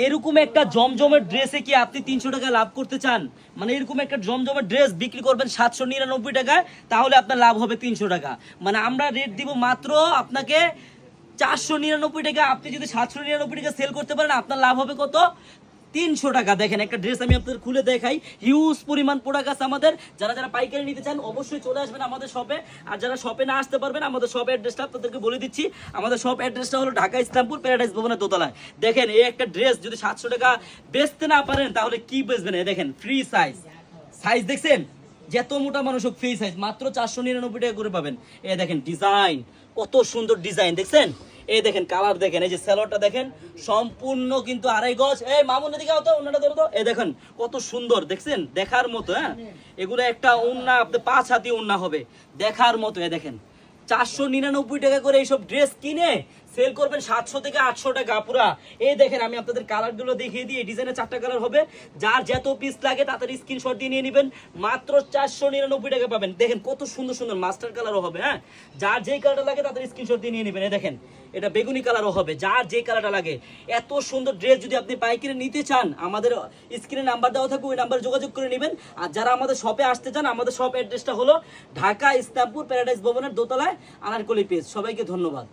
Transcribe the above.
এরকম একটা জমজমের ড্রেসে কি আপনি 300 টাকা লাভ করতে চান? মানে এরকম একটা জমজমের ড্রেস বিক্রি করবেন 799 টাকায়, তাহলে আপনার লাভ হবে 300 টাকা। মানে আমরা রেট দিব মাত্র আপনাকে 499 টাকা। আপনি যদি 799 টাকা সেল করতে পারেন, আপনার লাভ হবে কত? 300 টাকা। দেখেন একটা ড্রেস আমি আপনাদের খুলে দেখাই, হিউজ পরিমাণ প্রোডাক্ট আছে আমাদের। যারা যারা পাইকারি নিতে চান অবশ্যই চলে আসবেন আমাদের শপে। আর যারা শপে না আসতে পারবেন, আমাদের শপ অ্যাড্রেসটা আপনাদেরকে বলে দিচ্ছি। আমাদের শপ অ্যাড্রেসটা হলো ঢাকা ইসলামপুর প্যারাডাইস ভবনের দোতলায়। দেখেন এই একটা ড্রেস যদি 700 টাকা বেচতে না পারেন, তাহলে কি বেচবেন? দেখেন ফ্রি সাইজ, সাইজ দেখছেন? যত মোটা মানুষ হোক ফ্রি সাইজ মাত্র 499 টাকা করে পাবেন। এই দেখেন ডিজাইন, কত সুন্দর ডিজাইন দেখছেন? এই দেখেন কালার দেখেন, এই যে সালোয়ারটা দেখেন সম্পূর্ণ কিন্তু 2.5 গজ। এই মামুন এদিকে আও তো, ওন্নাটা ধরো তো। এই দেখেন কত সুন্দর দেখছেন, দেখার মতো। হ্যাঁ, এগুলো একটা ওন্না আপনি 5 হাতি ওন্না হবে, দেখার মতো। এই দেখেন 499 টাকা করে এইসব ড্রেস কিনে সেল করবেন 700 থেকে 800 টাকা পুরা। এই দেখেন আমি আপনাদের কালারগুলো দেখিয়ে দিই। এই ডিজাইনের 4টা কালার হবে, যার যত পিস লাগে তাড়াতাড়ি স্ক্রিনশট দিয়ে নিয়ে নেবেন। মাত্র 499 টাকা পাবেন। দেখেন কত সুন্দর সুন্দর মাস্টার কালারও হবে। হ্যাঁ, যার যেই কালারটা লাগে তাড়াতাড়ি স্ক্রিনশট দিয়ে নিয়ে নেবেন। এই দেখেন এটা বেগুনি কালারও হবে, যার যে কালারটা লাগে। এত সুন্দর ড্রেস যদি আপনি পাইকারি নিতে চান, আমাদের স্ক্রিনে নাম্বার দেওয়া থাকবে, ওই নাম্বারে যোগাযোগ করে নেবেন। আর যারা আমাদের শপে আসতে চান, আমাদের শপ অ্যাড্রেসটা হলো ঢাকা ইসলামপুর প্যারাডাইস ভবনের দোতলায়, আনারকলি পেজ। সবাইকে ধন্যবাদ।